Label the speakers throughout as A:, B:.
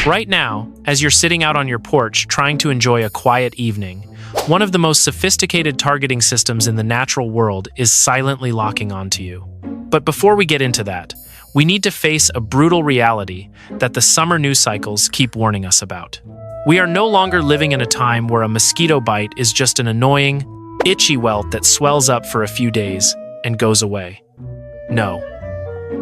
A: Right now, as you're sitting out on your porch trying to enjoy a quiet evening, one of the most sophisticated targeting systems in the natural world is silently locking onto you. But before we get into that, we need to face a brutal reality that the summer news cycles keep warning us about. We are no longer living in a time where a mosquito bite is just an annoying, itchy welt that swells up for a few days and goes away. No.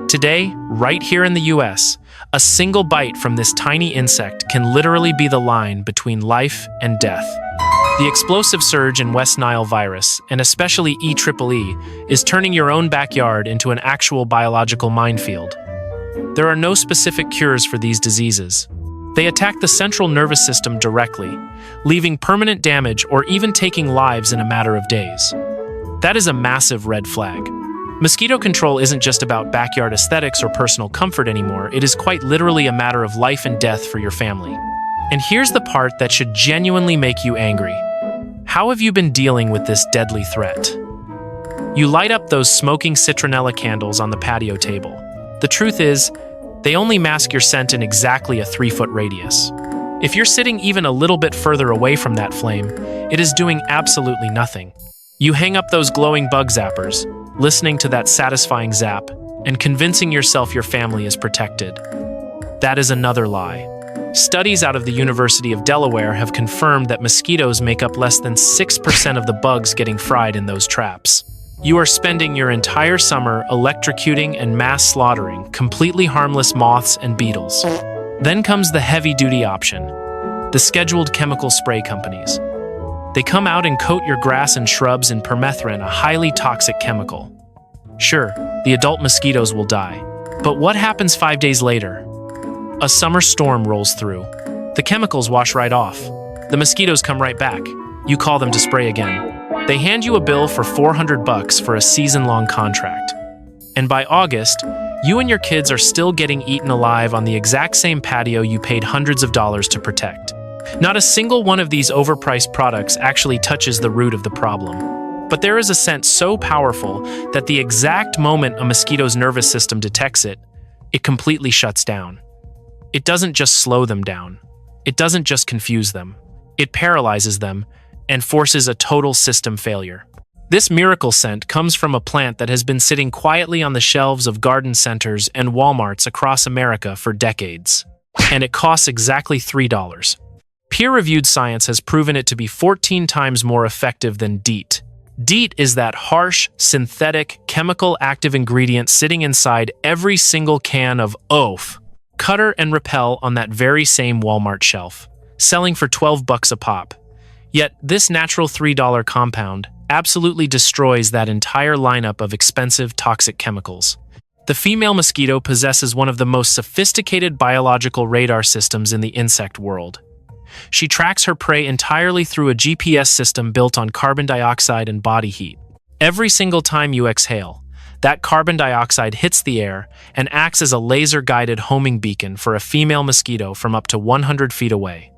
A: Today, right here in the US, a single bite from this tiny insect can literally be the line between life and death. The explosive surge in West Nile virus, and especially EEE, is turning your own backyard into an actual biological minefield. There are no specific cures for these diseases. They attack the central nervous system directly, leaving permanent damage or even taking lives in a matter of days. That is a massive red flag. Mosquito control isn't just about backyard aesthetics or personal comfort anymore, it is quite literally a matter of life and death for your family. And here's the part that should genuinely make you angry. How have you been dealing with this deadly threat? You light up those smoking citronella candles on the patio table. The truth is, they only mask your scent in exactly a 3-foot radius. If you're sitting even a little bit further away from that flame, it is doing absolutely nothing. You hang up those glowing bug zappers, listening to that satisfying zap, and convincing yourself your family is protected. That is another lie. Studies out of the University of Delaware have confirmed that mosquitoes make up less than 6% of the bugs getting fried in those traps. You are spending your entire summer electrocuting and mass slaughtering completely harmless moths and beetles. Then comes the heavy-duty option, the scheduled chemical spray companies. They come out and coat your grass and shrubs in permethrin, a highly toxic chemical. Sure, the adult mosquitoes will die, but what happens 5 days later? A summer storm rolls through. The chemicals wash right off. The mosquitoes come right back. You call them to spray again. They hand you a bill for $400 for a season-long contract. And by August, you and your kids are still getting eaten alive on the exact same patio you paid hundreds of dollars to protect. Not a single one of these overpriced products actually touches the root of the problem. But there is a scent so powerful that the exact moment a mosquito's nervous system detects it, it completely shuts down. It doesn't just slow them down. It doesn't just confuse them. It paralyzes them and forces a total system failure. This miracle scent comes from a plant that has been sitting quietly on the shelves of garden centers and Walmarts across America for decades. And it costs exactly $3. Peer-reviewed science has proven it to be 14 times more effective than DEET. DEET is that harsh, synthetic, chemical active ingredient sitting inside every single can of OF, Cutter and Repel on that very same Walmart shelf, selling for $12 a pop. Yet this natural $3 compound absolutely destroys that entire lineup of expensive toxic chemicals. The female mosquito possesses one of the most sophisticated biological radar systems in the insect world. She tracks her prey entirely through a GPS system built on carbon dioxide and body heat. Every single time you exhale, that carbon dioxide hits the air and acts as a laser-guided homing beacon for a female mosquito from up to 100 feet away.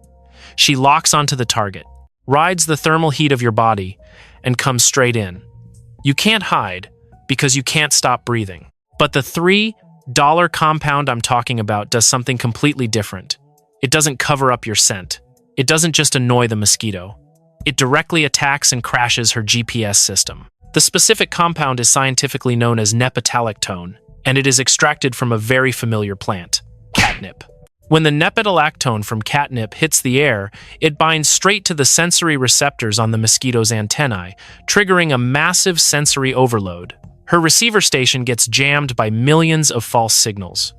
A: She locks onto the target, rides the thermal heat of your body, and comes straight in. You can't hide because you can't stop breathing. But the $3 compound I'm talking about does something completely different. It doesn't cover up your scent. It doesn't just annoy the mosquito. It directly attacks and crashes her GPS system. The specific compound is scientifically known as nepetalactone, and it is extracted from a very familiar plant, catnip. When the nepetalactone from catnip hits the air, it binds straight to the sensory receptors on the mosquito's antennae, triggering a massive sensory overload. Her receiver station gets jammed by millions of false signals.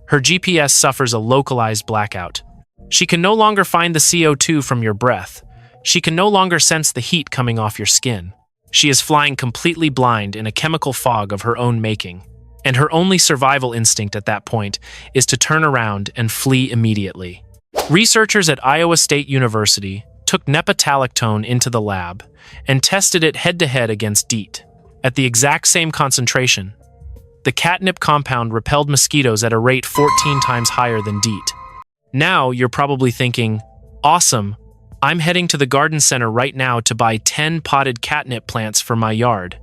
A: Her GPS suffers a localized blackout. She can no longer find the CO2 from your breath. She can no longer sense the heat coming off your skin. She is flying completely blind in a chemical fog of her own making. And her only survival instinct at that point is to turn around and flee immediately. Researchers at Iowa State University took nepetalactone into the lab and tested it head-to-head against DEET. At the exact same concentration, the catnip compound repelled mosquitoes at a rate 14 times higher than DEET. Now you're probably thinking, awesome, I'm heading to the garden center right now to buy 10 potted catnip plants for my yard.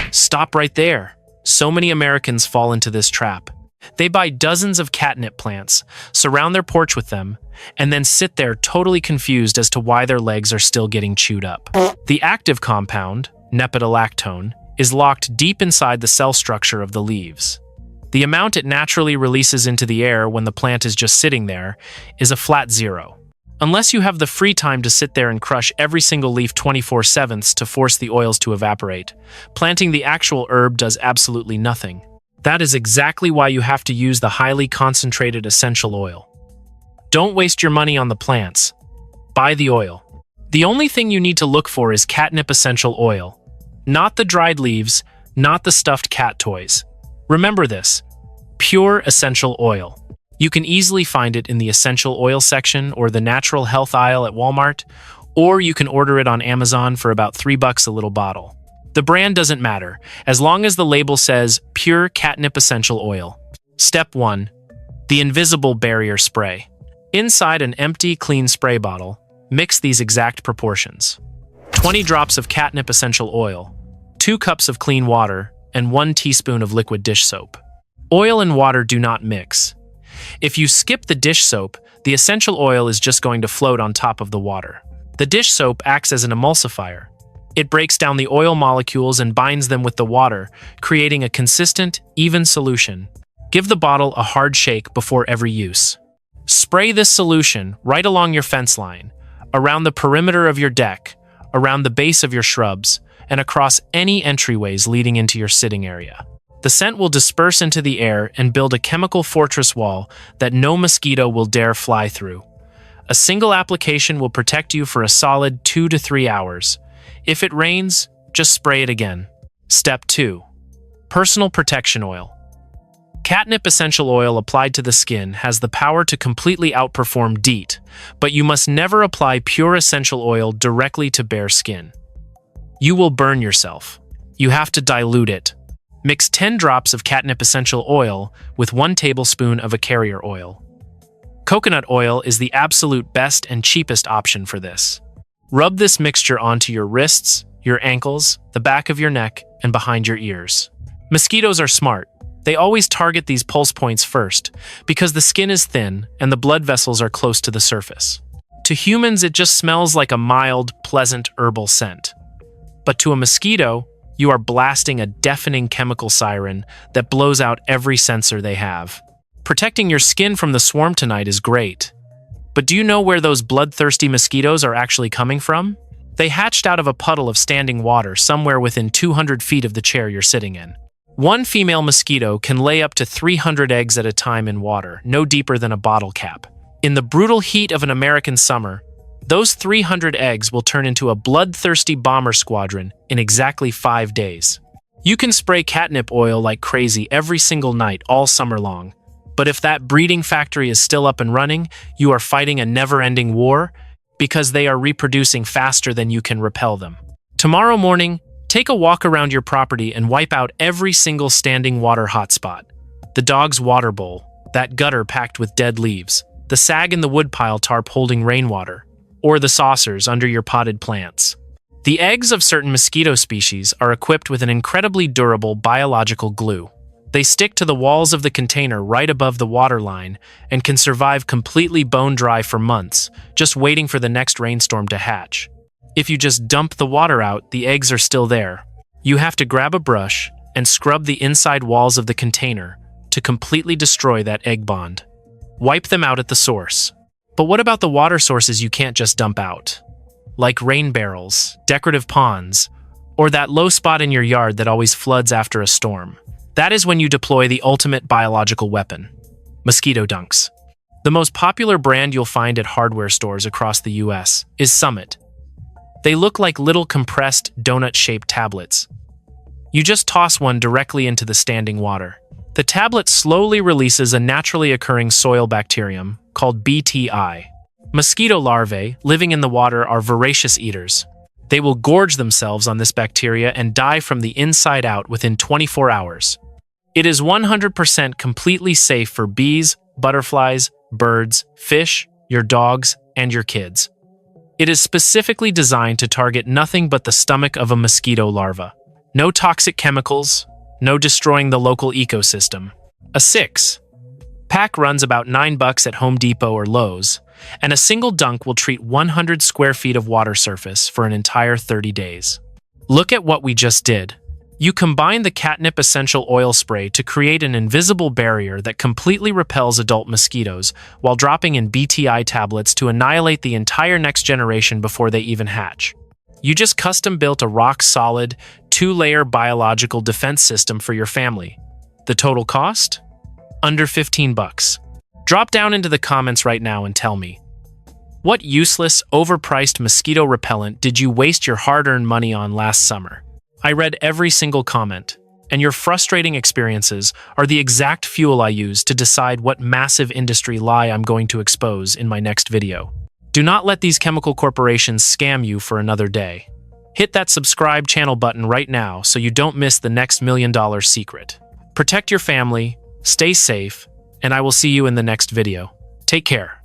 A: Stop right there. So many Americans fall into this trap. They buy dozens of catnip plants, surround their porch with them, and then sit there totally confused as to why their legs are still getting chewed up. The active compound, nepetalactone, is locked deep inside the cell structure of the leaves. The amount it naturally releases into the air when the plant is just sitting there is a flat zero. Unless you have the free time to sit there and crush every single leaf 24/7 to force the oils to evaporate, planting the actual herb does absolutely nothing. That is exactly why you have to use the highly concentrated essential oil. Don't waste your money on the plants. Buy the oil. The only thing you need to look for is catnip essential oil. Not the dried leaves, not the stuffed cat toys. Remember this: pure essential oil. You can easily find it in the essential oil section or the natural health aisle at Walmart, or you can order it on Amazon for about $3 a little bottle. The brand doesn't matter, as long as the label says pure catnip essential oil. Step 1. The invisible barrier spray. Inside an empty, clean spray bottle, mix these exact proportions: 20 drops of catnip essential oil, 2 cups of clean water, and 1 teaspoon of liquid dish soap. Oil and water do not mix. If you skip the dish soap, the essential oil is just going to float on top of the water. The dish soap acts as an emulsifier. It breaks down the oil molecules and binds them with the water, creating a consistent, even solution. Give the bottle a hard shake before every use. Spray this solution right along your fence line, around the perimeter of your deck, around the base of your shrubs, and across any entryways leading into your sitting area. The scent will disperse into the air and build a chemical fortress wall that no mosquito will dare fly through. A single application will protect you for a solid 2 to 3 hours. If it rains, just spray it again. Step 2. Personal protection oil. Catnip essential oil applied to the skin has the power to completely outperform DEET, but you must never apply pure essential oil directly to bare skin. You will burn yourself. You have to dilute it. Mix 10 drops of catnip essential oil with 1 tablespoon of a carrier oil. Coconut oil is the absolute best and cheapest option for this. Rub this mixture onto your wrists, your ankles, the back of your neck, and behind your ears. Mosquitoes are smart. They always target these pulse points first because the skin is thin and the blood vessels are close to the surface. To humans, it just smells like a mild, pleasant herbal scent. But to a mosquito, you are blasting a deafening chemical siren that blows out every sensor they have. Protecting your skin from the swarm tonight is great. But do you know where those bloodthirsty mosquitoes are actually coming from? They hatched out of a puddle of standing water somewhere within 200 feet of the chair you're sitting in. One female mosquito can lay up to 300 eggs at a time in water, no deeper than a bottle cap. In the brutal heat of an American summer, those 300 eggs will turn into a bloodthirsty bomber squadron in exactly 5 days. You can spray catnip oil like crazy every single night all summer long, but if that breeding factory is still up and running, you are fighting a never-ending war because they are reproducing faster than you can repel them. Tomorrow morning, take a walk around your property and wipe out every single standing water hotspot. The dog's water bowl, that gutter packed with dead leaves, the sag in the woodpile tarp holding rainwater, or the saucers under your potted plants. The eggs of certain mosquito species are equipped with an incredibly durable biological glue. They stick to the walls of the container right above the water line and can survive completely bone dry for months, just waiting for the next rainstorm to hatch. If you just dump the water out, the eggs are still there. You have to grab a brush and scrub the inside walls of the container to completely destroy that egg bond. Wipe them out at the source. But what about the water sources you can't just dump out? Like rain barrels, decorative ponds, or that low spot in your yard that always floods after a storm. That is when you deploy the ultimate biological weapon: mosquito dunks. The most popular brand you'll find at hardware stores across the US is Summit. They look like little compressed, donut-shaped tablets. You just toss one directly into the standing water. The tablet slowly releases a naturally occurring soil bacterium called BTI. Mosquito larvae living in the water are voracious eaters. They will gorge themselves on this bacteria and die from the inside out within 24 hours. It is 100% completely safe for bees, butterflies, birds, fish, your dogs, and your kids. It is specifically designed to target nothing but the stomach of a mosquito larva. No toxic chemicals, no destroying the local ecosystem. A 6. Pack runs about $9 at Home Depot or Lowe's, and a single dunk will treat 100 square feet of water surface for an entire 30 days. Look at what we just did. You combine the Catnip Essential Oil spray to create an invisible barrier that completely repels adult mosquitoes while dropping in BTI tablets to annihilate the entire next generation before they even hatch. You just custom-built a rock-solid, 2-layer biological defense system for your family. The total cost? Under $15. Drop down into the comments right now and tell me, what useless, overpriced mosquito repellent did you waste your hard-earned money on last summer? I read every single comment, and your frustrating experiences are the exact fuel I use to decide what massive industry lie I'm going to expose in my next video. Do not let these chemical corporations scam you for another day. Hit that subscribe channel button right now so you don't miss the next $1 million secret. Protect your family, stay safe, and I will see you in the next video. Take care.